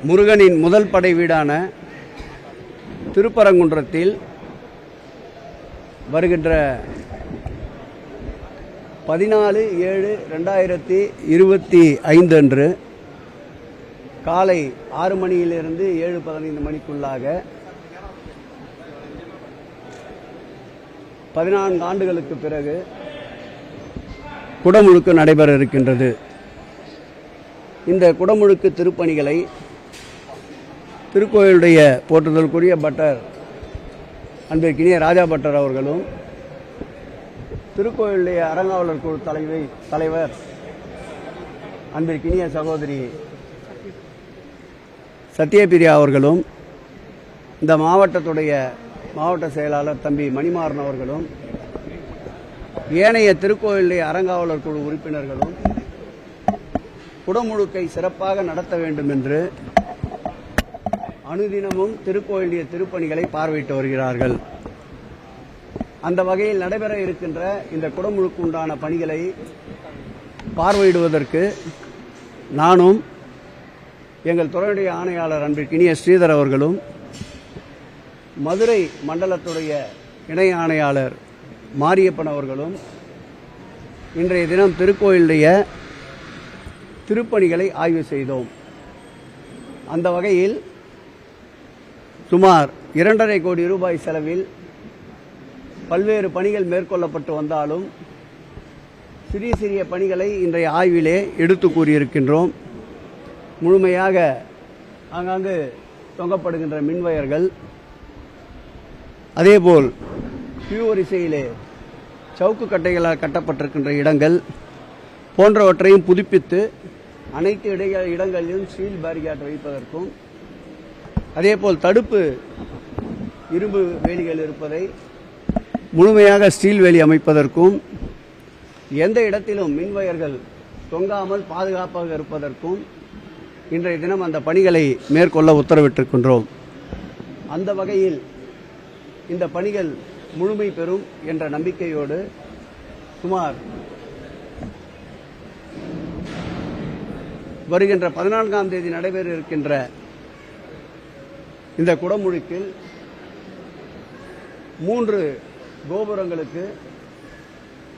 முருகனின் முதல் படை வீடான திருப்பரங்குன்றத்தில் வருகின்ற 14/7/2025 அன்று காலை 6 மணியிலிருந்து 7:15 மணிக்குள்ளாக 14 ஆண்டுகளுக்கு பிறகு குடமுழுக்கு நடைபெற இருக்கின்றது. இந்த குடமுழுக்கு திருப்பணிகளை திருக்கோயிலுடைய போற்றுதலுக்குரிய பட்டர் அன்பிற்கினிய ராஜா பட்டர் அவர்களும், திருக்கோயிலுடைய அறங்காவலர் குழு தலைவர் அன்பிற்கினிய சகோதரி சத்யபிரியா அவர்களும், இந்த மாவட்ட செயலாளர் தம்பி மணிமாறன் அவர்களும், ஏனைய திருக்கோயிலுடைய அறங்காவலர் குழு உறுப்பினர்களும் குடமுழுக்கை சிறப்பாக நடத்த வேண்டும் என்று அனுதினமும் திருக்கோயிலுடைய திருப்பணிகளை பார்வையிட்டு வருகிறார்கள். அந்த வகையில் நடைபெற இருக்கின்ற இந்த குடமுழுக்கு உண்டான பணிகளை பார்வையிடுவதற்கு நானும் எங்கள் துறையுடைய ஆணையாளர் அன்பிற்கினிய ஸ்ரீதர் அவர்களும், மதுரை மண்டலத்துடைய இணை ஆணையாளர் மாரியப்பன் அவர்களும் இன்றைய தினம் திருக்கோயிலுடைய திருப்பணிகளை ஆய்வு செய்தோம். அந்த வகையில் சுமார் 2.5 கோடி ரூபாய் செலவில் பல்வேறு பணிகள் மேற்கொள்ளப்பட்டு வந்தாலும் சிறிய பணிகளை இன்றைய ஆய்விலே எடுத்து கூறியிருக்கின்றோம். முழுமையாக ஆங்காங்கு தொங்கப்படுகின்ற மின்வயர்கள், அதேபோல் வரிசையிலே சவுக்கு கட்டைகளால் கட்டப்பட்டிருக்கின்ற இடங்கள் போன்றவற்றையும் புதுப்பித்து அனைத்து இடங்களிலும் ஸ்டீல் பேரிகேட் வைப்பதற்கும், அதேபோல் தடுப்பு இரும்பு வேலிகள் இருப்பதை முழுமையாக ஸ்டீல் வேலி அமைப்பதற்கும், எந்த இடத்திலும் மின்வயர்கள் தொங்காமல் பாதுகாப்பாக இருப்பதற்கும் இன்றைய தினம் அந்த பணிகளை மேற்கொள்ள உத்தரவிட்டிருக்கின்றோம். அந்த வகையில் இந்த பணிகள் முழுமை பெறும் என்ற நம்பிக்கையோடு சுமார் வருகின்ற 14ஆம் தேதி நடைபெற இருக்கின்ற இந்த குடமுழுக்கில் 3 கோபுரங்களுக்கு,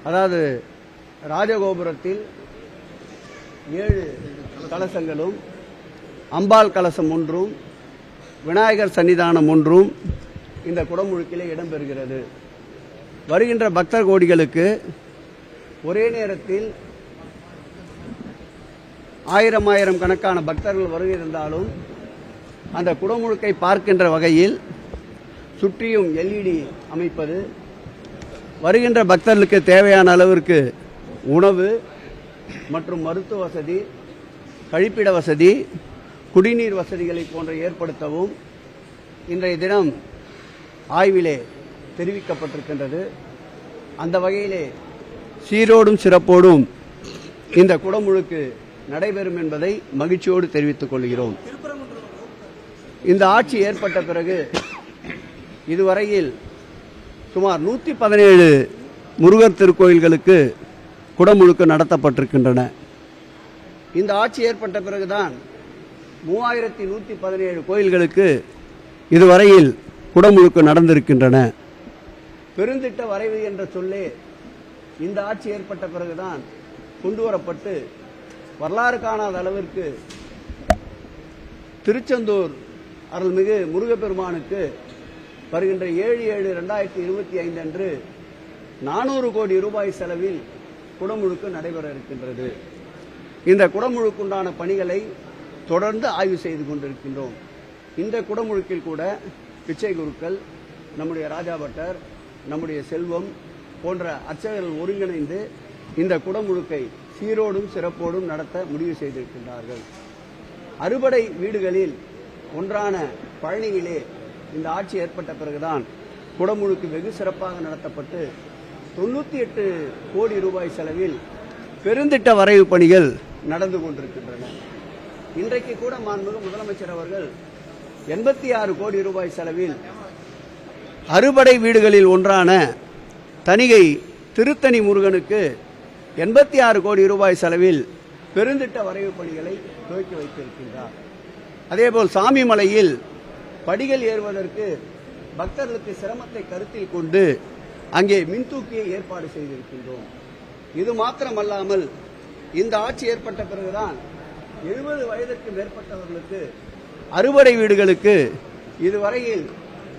அதாவது ராஜகோபுரத்தில் 7 கலசங்களும், அம்பாள் கலசம் ஒன்றும், விநாயகர் சன்னிதானம் ஒன்றும் இந்த குடமுழுக்கிலே இடம்பெறுகிறது. வருகின்ற பக்தர் கோடிகளுக்கு ஒரே நேரத்தில் 1000 கணக்கான பக்தர்கள் வருகை இருந்தாலும் அந்த குடமுழுக்கை பார்க்கின்ற வகையில் சுற்றியும் LED அமைப்பது, வருகின்ற பக்தர்களுக்கு தேவையான அளவிற்கு உணவு மற்றும் மருத்துவ வசதி, கழிப்பிட வசதி, குடிநீர் வசதிகளை போன்ற ஏற்படுத்தவும் இன்றைய தினம் ஆய்விலே தெரிவிக்கப்பட்டிருக்கின்றது. அந்த வகையிலே சீரோடும் சிறப்போடும் இந்த குடமுழுக்கு நடைபெறும் என்பதை மகிழ்ச்சியோடு தெரிவித்துக் கொள்கிறோம். இந்த ஆட்சி ஏற்பட்ட பிறகு இதுவரையில் சுமார் 117 முருகர் திருக்கோயில்களுக்கு குடமுழுக்கு நடத்தப்பட்டிருக்கின்றன. இந்த ஆட்சி ஏற்பட்ட பிறகுதான் 3117 கோயில்களுக்கு இதுவரையில் குடமுழுக்கு நடந்திருக்கின்றன. பெருந்திட்ட வரைவு என்ற சொல்லே இந்த ஆட்சி ஏற்பட்ட பிறகுதான் கொண்டுவரப்பட்டு வரலாறு காணாத அளவிற்கு திருச்செந்தூர் அருள்மிகு முருகப்பெருமானுக்கு வருகின்ற 7/7/2025 அன்று 400 கோடி ரூபாய் செலவில் குடமுழுக்கு நடைபெற இருக்கின்றது. இந்த குடமுழுக்குண்டான பணிகளை தொடர்ந்து ஆய்வு செய்து கொண்டிருக்கின்றோம். இந்த குடமுழுக்கில் கூட பிச்சை குருக்கள், நம்முடைய ராஜா பட்டர், நம்முடைய செல்வம் போன்ற அர்ச்சகர்கள் ஒருங்கிணைந்து இந்த குடமுழுக்கை சீரோடும் சிறப்போடும் நடத்த முடிவு செய்திருக்கின்றார்கள். அறுபடை வீடுகளில் ஒன்றான பழனியிலே இந்த ஆட்சி ஏற்பட்ட பிறகுதான் குடமுழுக்கு வெகு சிறப்பாக நடத்தப்பட்டு 98 கோடி ரூபாய் செலவில் பெருந்திட்ட வரைவு பணிகள் நடந்து கொண்டிருக்கின்றன. இன்றைக்கு கூட மாண்புமிகு முதலமைச்சர் அவர்கள் 86 கோடி ரூபாய் செலவில் அறுபடை வீடுகளில் ஒன்றான தணிகை திருத்தணி முருகனுக்கு 86 கோடி ரூபாய் செலவில் பெருந்திட்ட வரைவு பணிகளை துவக்கி வைத்திருக்கின்றார். அதேபோல் சாமிமலையில் படிகள் ஏறுவதற்கு பக்தர்களுக்கு சிரமத்தை கருத்தில் கொண்டு அங்கே மின்தூக்கியை ஏற்பாடு செய்திருக்கின்றோம். இது மாத்திரமல்லாமல் இந்த ஆட்சி ஏற்பட்ட பிறகுதான் 70 வயதுக்கு மேற்பட்டவர்களுக்கு அறுபடை வீடுகளுக்கு இதுவரையில்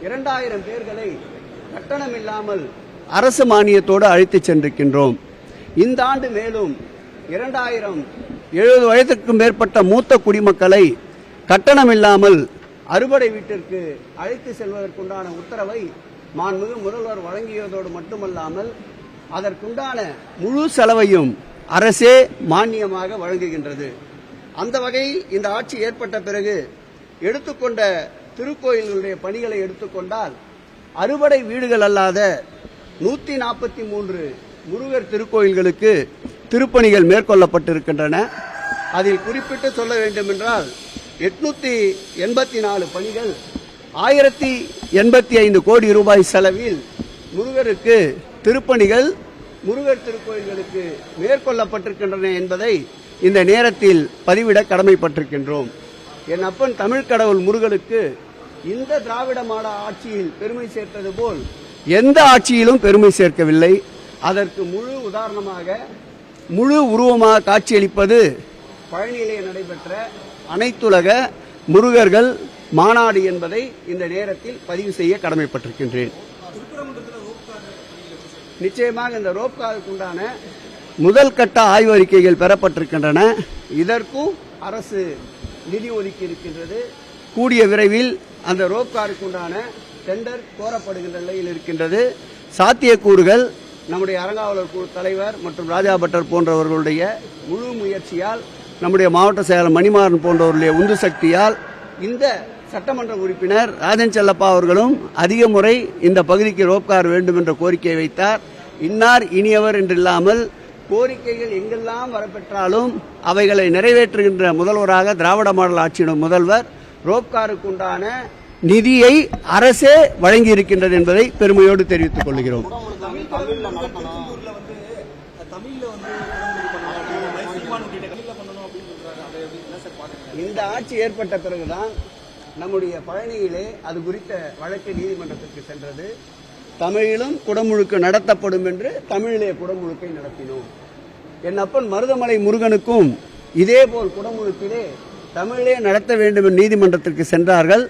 2000 பேர்களை கட்டணமில்லாமல் அரசு மானியத்தோடு அழைத்துச் சென்றிருக்கின்றோம். இந்த ஆண்டு மேலும் 2070 வயதுக்கு மேற்பட்ட மூத்த குடிமக்களை கட்டணமில்லாமல் அறுபடை வீட்டிற்கு அழைத்து செல்வதற்குண்டான உத்தரவை மாண்புமிகு முதல்வர் வழங்கியதோடு மட்டுமல்லாமல் அதற்குண்டான முழு செலவையும் அரசே மானியமாக வழங்குகின்றது. அந்த வகையில் இந்த ஆட்சி ஏற்பட்ட பிறகு எடுத்துக்கொண்ட திருக்கோயில்களுடைய பணிகளை எடுத்துக்கொண்டால் அறுபடை வீடுகள் அல்லாத 143 முருகர் திருக்கோயில்களுக்கு திருப்பணிகள் மேற்கொள்ளப்பட்டிருக்கின்றன. அதில் குறிப்பிட்டு சொல்ல வேண்டுமென்றால் 884 பணிகள் 1085 கோடி ரூபாய் செலவில் முருகருக்கு திருப்பணிகள் முருகர் திருக்கோயில்களுக்கு மேற்கொள்ளப்பட்டிருக்கின்றன என்பதை இந்த நேரத்தில் பதிவிட கடமைப்பட்டிருக்கின்றோம். என் அப்பன் தமிழ் கடவுள் முருகனுக்கு இந்த திராவிட மாடல் ஆட்சியில் பெருமை சேர்த்தது போல் எந்த ஆட்சியிலும் பெருமை சேர்க்கவில்லை. அதற்கு முழு உதாரணமாக முழு உருவமாக காட்சியளிப்பது பழனியிலே நடைபெற்ற அனைத்துலக முருகர்கள் மாநாடு என்பதை இந்த நேரத்தில் பதிவு செய்ய கடமைப்பட்டிருக்கின்றேன். நிச்சயமாக இந்த ரோப்காருக்கு உண்டான முதல் கட்ட ஆய்வறிக்கைகள் பெறப்பட்டிருக்கின்றன. இதற்கும் அரசு நிதி ஒதுக்கி இருக்கின்றது. கூடிய விரைவில் அந்த ரோப்காருக்கு உண்டான டெண்டர் கோரப்படுகின்ற நிலையில் இருக்கின்றது. சாத்தியக்கூறுகள் நம்முடைய அறங்காவலர் குழு தலைவர் மற்றும் ராஜா பட்டர் போன்றவர்களுடைய முழு முயற்சியால், நம்முடைய மாவட்ட செயலர் மணிமாறன் போன்றவர்களுடைய உந்து சக்தியால், இந்த சட்டமன்ற உறுப்பினர் ராஜன் செல்லப்பா அவர்களும் அதிக முறை இந்த பகுதிக்கு ரோப்கார் வேண்டும் என்ற கோரிக்கை வைத்தார். இன்னார் இனியவர் என்றில்லாமல் கோரிக்கைகள் எங்கெல்லாம் வரப்பெற்றாலும் அவைகளை நிறைவேற்றுகின்ற முதல்வராக திராவிட மாடல் ஆட்சியின் முதல்வர் ரோப்காருக்கு உண்டான நிதியை அரசே வழங்கி இருக்கின்றது என்பதை பெருமையோடு தெரிவித்துக் கொள்கிறோம். இந்த ஆட்சி ஏற்பட்ட பிறகுதான் நம்முடைய பழனியிலே அது குறித்த வழக்கு நீதிமன்றத்திற்கு சென்றது. தமிழிலும் குடமுழுக்கு நடத்தப்படும் என்று தமிழிலே குடமுழுக்கை நடத்தினோம். என் அப்பன் மருதமலை முருகனுக்கும் இதேபோல் குடமுழுக்கிலே தமிழிலே நடத்த வேண்டும் என்று நீதிமன்றத்திற்கு சென்றார்கள்.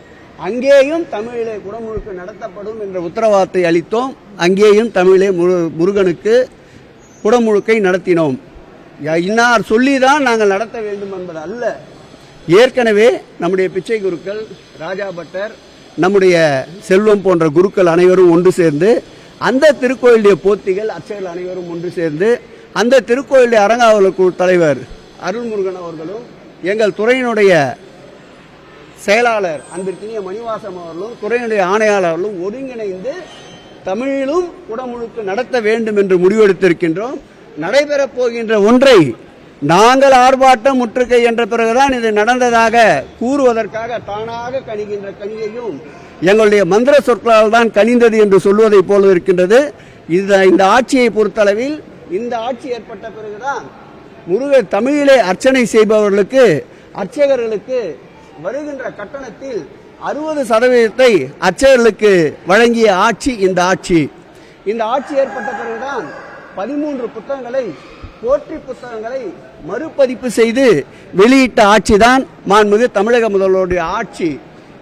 அங்கேயும் தமிழிலே குடமுழுக்கு நடத்தப்படும் என்ற உத்தரவாதத்தை அளித்தோம். அங்கேயும் தமிழிலே முருகனுக்கு குடமுழுக்கை நடத்தினோம். இன்னார் சொல்லிதான் நாங்கள் நடத்த வேண்டும் என்பது அல்ல. ஏற்கனவே நம்முடைய பிச்சை குருக்கள், ராஜா பட்டர், நம்முடைய செல்வம் போன்ற குருக்கள் அனைவரும் ஒன்று சேர்ந்து, அந்த திருக்கோயிலுடைய போத்திகள் அர்ச்சகர்கள் அனைவரும் ஒன்று சேர்ந்து, அந்த திருக்கோயிலுடைய அறங்காவலர் குழு தலைவர் அருள்முருகன் அவர்களும், எங்கள் துறையினுடைய செயலாளர் அன்பிற்கினிய மணிவாசம் அவர்களும், துறையினுடைய ஆணையாளர்களும் ஒருங்கிணைந்து தமிழிலும் குடமுழுக்கு நடத்த வேண்டும் என்று முடிவெடுத்திருக்கின்றோம். நடைபெறப் போகின்ற ஒன்றை நாங்கள் ஆர்ப்பாட்டம் முற்றுகை என்ற பிறகுதான் இது நடந்ததாக கூறுவதற்காக தானாக கணிகின்ற கனியையும் எங்களுடைய மந்திர சொற்களால் தான் கனிந்தது என்று சொல்வதை போல இருக்கின்றது. இந்த ஆட்சியை பொறுத்தளவில் இந்த ஆட்சி ஏற்பட்ட பிறகுதான் முருகர் தமிழிலே அர்ச்சனை செய்பவர்களுக்கு, அர்ச்சகர்களுக்கு வருகின்ற கட்டணத்தில் 60% அர்ச்சகர்களுக்கு வழங்கிய ஆட்சி இந்த ஆட்சி. இந்த ஆட்சி ஏற்பட்ட பிறகுதான் 13 புத்தகங்களை, போற்றி புத்தகங்களை மறுபதிப்பு செய்து வெளியிட்ட ஆட்சிதான் மாண்புமிகு தமிழக முதல்வருடைய ஆட்சி.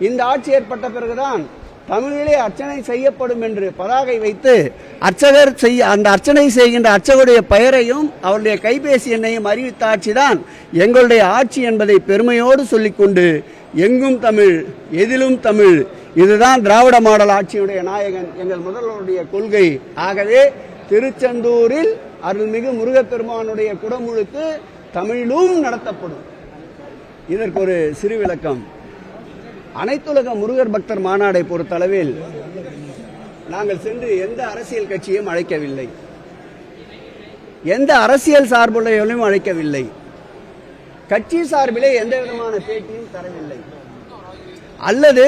இந்த ஆட்சி ஏற்பட்ட பிறகுதான் தமிழிலே அர்ச்சனை செய்யப்படும் என்று பதாகை வைத்து அர்ச்சகர் அந்த அர்ச்சனை செய்கின்ற அர்ச்சகருடைய பெயரையும் அவருடைய கைபேசி எண்ணையும் அறிவித்த ஆட்சிதான் எங்களுடைய ஆட்சி என்பதை பெருமையோடு சொல்லிக்கொண்டு, எங்கும் தமிழ், எதிலும் தமிழ், இதுதான் திராவிட மாடல் ஆட்சியுடைய நாயகன் எங்கள் முதல்வருடைய கொள்கை. ஆகவே திருச்செந்தூரில் அருள்மிகு முருகப்பெருமானுடைய குடமுழுக்கு தமிழிலும் நடத்தப்படும். இதற்கு ஒரு சிறு விளக்கம். அனைத்துலக முருகர் பக்தர் மாநாடை பொறுத்தளவில் நாங்கள் சென்று எந்த அரசியல் கட்சியும் அழைக்கவில்லை, எந்த அரசியல் சார்புடையவர்களையும் அழைக்கவில்லை, கட்சி சார்பிலே எந்த விதமான பேட்டியும் தரவில்லை, அல்லது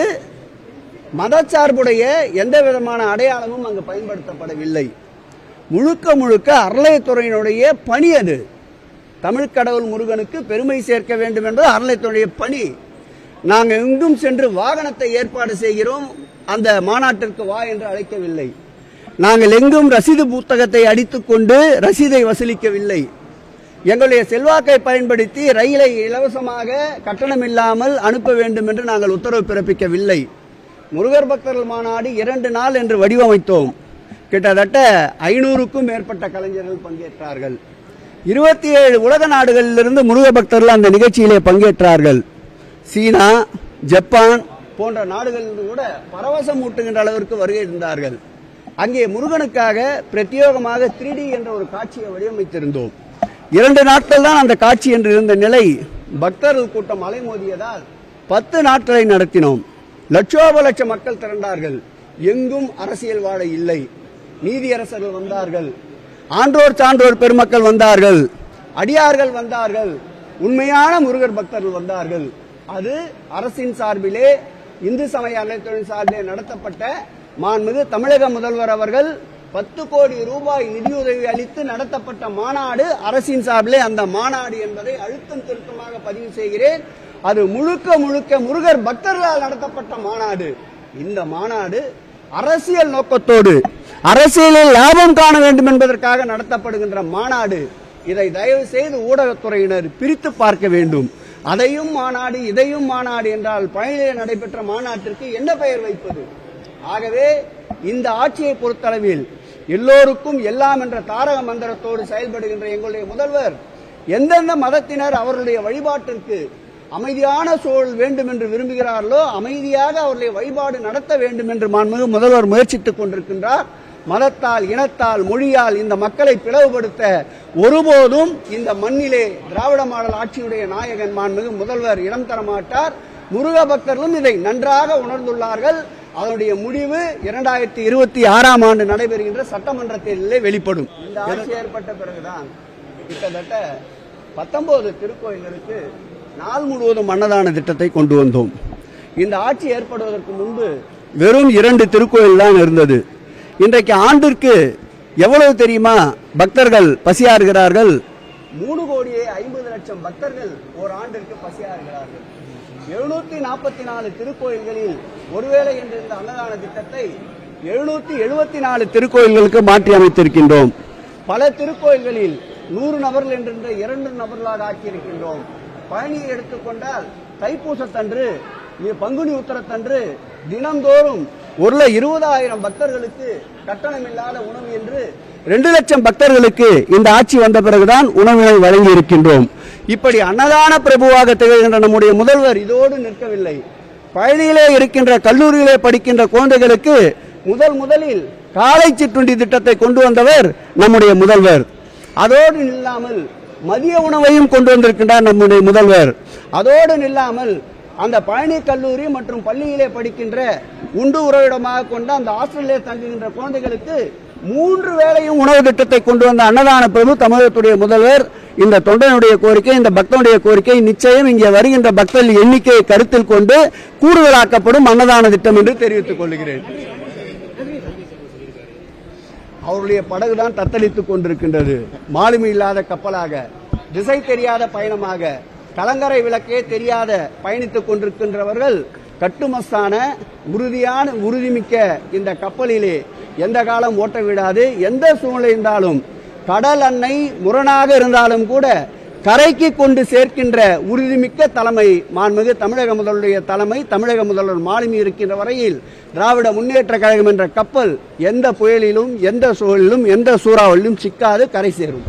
மதச்சார்புடைய எந்த விதமான அடையாளமும் அங்கு பயன்படுத்தப்படவில்லை. முழுக்க முழுக்க அறநிலையத்துறையினுடைய பணி அது. தமிழ் கடவுள் முருகனுக்கு பெருமை சேர்க்க வேண்டும் என்பது அறநிலையத்துறையுடைய பணி. நாங்கள் எங்கும் சென்று வாகனத்தை ஏற்பாடு செய்கிறோம், அந்த மாநாட்டிற்கு வா என்று அழைக்கவில்லை. நாங்கள் எங்கும் ரசீது புத்தகத்தை அடித்துக்கொண்டு ரசீதை வசூலிக்கவில்லை. எங்களுடைய செல்வாக்கை பயன்படுத்தி ரயிலை இலவசமாக கட்டணமில்லாமல் அனுப்ப வேண்டும் என்று நாங்கள் உத்தரவு பிறப்பிக்கவில்லை. முருகர் பக்தர்கள் மாநாடு 2 நாள் என்று வடிவமைத்தோம். கிட்டத்தட்ட 500க்கும் மேற்பட்ட கலைஞர்கள் பங்கேற்றார்கள். 27 உலக நாடுகளிலிருந்து முருகர் பக்தர்கள் அந்த நிகழ்ச்சியிலே பங்கேற்றார்கள். சீனா, ஜப்பான் போன்ற நாடுகளிலிருந்து கூட பரவசம் ஊட்டுகின்ற அளவிற்கு வருகை இருந்தார்கள். அங்கே முருகனுக்காக பிரத்யேகமாக 3D என்ற ஒரு காட்சியை வடிவமைத்திருந்தோம். 2 நாட்கள் தான் அந்த காட்சி என்று இருந்த நிலை பக்தர்கள் கூட்டம் அலைமோதியதால் 10 நாட்களை நடத்தினோம். லட்சோப லட்ச மக்கள் திரண்டார்கள். எங்கும் அரசியல்வாதி இல்லை. நீதியரசர்கள் வந்தார்கள், ஆன்றோர் சான்றோர் பெருமக்கள் வந்தார்கள், அடியார்கள் வந்தார்கள், உண்மையான முருகர் பக்தர்கள் வந்தார்கள். அது அரசின் சார்பிலே, இந்து சமய அறநிலையத்துறை சார்பிலே நடத்தப்பட்ட மாண்புமிகு தமிழக முதல்வர் அவர்கள் 10 கோடி ரூபாய் நிதியுதவி அளித்து நடத்தப்பட்ட மாநாடு அரசின் சார்பிலே. அந்த மாநாடு என்பதை அழுத்தம் திருத்தமாக பதிவு செய்கிறேன். அது முழுக்க முழுக்க முருகர் பக்தர்களால் நடத்தப்பட்ட மாநாடு. இந்த மாநாடு அரசியல் நோக்கத்தோடு, அரசியலில் லாபம் காண வேண்டும் என்பதற்காக நடத்தப்படுகின்ற மாநாடு. இதை தயவு செய்து ஊடகத்துறையினர் பிரித்து பார்க்க வேண்டும். அதையும் மாநாடு இதையும் மாநாடு என்றால் பழனியிலே நடைபெற்ற மாநாட்டிற்கு என்ன பெயர் வைப்பது? ஆகவே இந்த ஆட்சியை பொறுத்தளவில் எல்லோருக்கும் எல்லாம் என்ற தாரக மந்திரத்தோடு செயல்படுகின்ற எங்களுடைய முதல்வர் எந்தெந்த மதத்தினர் அவர்களுடைய வழிபாட்டிற்கு அமைதியான சூழல் வேண்டும் என்று விரும்புகிறார்களோ அமைதியாக அவருடைய வழிபாடு நடத்த வேண்டும் என்று மாண்புமிகு முதல்வர் முயற்சித்துக் கொண்டிருக்கின்றார். மதத்தால், இனத்தால், மொழியால் இந்த மக்களை பிளவுபடுத்த ஒருபோதும் இந்த மண்ணிலே திராவிட மாடல் ஆட்சியுடைய நாயகன் மாண்புமிகு முதல்வர் இடம் தர மாட்டார். முருக பக்தர்களும் இதை நன்றாக உணர்ந்துள்ளார்கள். அதனுடைய முடிவு 2026ஆம் ஆண்டு நடைபெறுகின்ற சட்டமன்ற தேர்தலிலே வெளிப்படும். இந்த ஆட்சி ஏற்பட்ட பிறகுதான் கிட்டத்தட்ட 19 திருக்கோயில்களுக்கு நாள் முழுவதும் அன்னதான திட்டத்தை கொண்டு வந்தோம். இந்த ஆட்சி ஏற்படுவதற்கு முன்பு வெறும் 2 திருக்கோயில் தான் இருந்தது. இன்றைக்கு ஆண்டிற்கு எவ்வளவு தெரியுமா பக்தர்கள் பசியாறுகிறார்கள்? 3,50,00,000 பக்தர்கள் ஒரு ஆண்டிற்கு பசியாறுகிறார்கள். 744 திருக்கோயில்களில் ஒருவேளை என்ற அன்னதான திட்டத்தை 774 திருக்கோயில்களுக்கு மாற்றி அமைத்திருக்கின்றோம். பல திருக்கோயில்களில் 100 நபர்கள் என்ற 2 நபர்களாக ஆக்கியிருக்கின்றோம். பழனியை எடுத்துக்கொண்டால் தைப்பூசத்தன்று, பங்குனி உத்தரத்தன்று தினந்தோறும் 1,20,000 பக்தர்களுக்கு கட்டணமில்லாத உணவு என்று 2 லட்சம் பக்தர்களுக்கு இந்த ஆட்சி வந்த பிறகுதான் உணவினை வழங்கி இருக்கின்றோம். இப்படி அன்னதான பிரபுவாக திகழ்கின்ற நம்முடைய முதல்வர் இதோடு நிற்கவில்லை. பழனியிலே இருக்கின்ற கல்லூரியிலே படிக்கின்ற குழந்தைகளுக்கு முதலில் காலை சிற்றுண்டி திட்டத்தை கொண்டு வந்தவர் நம்முடைய முதல்வர். அதோடு நில்லாமல் மதிய உணவையும் கொண்டு வந்திருக்கின்றார் நம்முடைய முதல்வர். அதோடு நில்லாமல் அந்த பழனி கல்லூரி மற்றும் பள்ளியிலே படிக்கின்ற உண்டு உறவிடமாக கொண்ட அந்த ஹாஸ்டலிலே தங்குகின்ற குழந்தைகளுக்கு 3 வேளையும் உணவு திட்டத்தை கொண்டு வந்த அன்னதான பிரபு தமிழகத்துடைய முதல்வர். இந்த தொண்டனுடைய கோரிக்கை, இந்த பக்தனுடைய கோரிக்கை நிச்சயம் இங்கே வருகின்ற பக்தர்கள் எண்ணிக்கையை கருத்தில் கொண்டு கூடுதலாக்கப்படும் அன்னதான திட்டம் என்று தெரிவித்துக் கொள்கிறேன். அவருடைய படகுதான் தத்தளித்துக் கொண்டிருக்கின்றது. மாலுமி இல்லாத கப்பலாக, திசை தெரியாத பயணமாக, கலங்கரை விளக்கே தெரியாத பயணித்துக் கொண்டிருக்கின்றவர்கள் கட்டுமஸ்தான உறுதிமிக்க இந்த கப்பலிலே எந்த காலம் ஓட்ட விடாது. எந்த சூழ்நிலை இருந்தாலும், கடல் அன்னை முரணாக இருந்தாலும் கூட கரைக்கு கொண்டு சேர்க்கின்ற உறுதிமிக்க தலைமை மாண்புமிகு தமிழக முதல்வருடைய தலைமை. தமிழக முதல்வர் மாலுமி இருக்கின்ற வரையில் திராவிட முன்னேற்ற கழகம் என்ற கப்பல் எந்த புயலிலும், எந்த சூழலிலும், எந்த சூறாவளிலும் சிக்காது கரை சேரும்.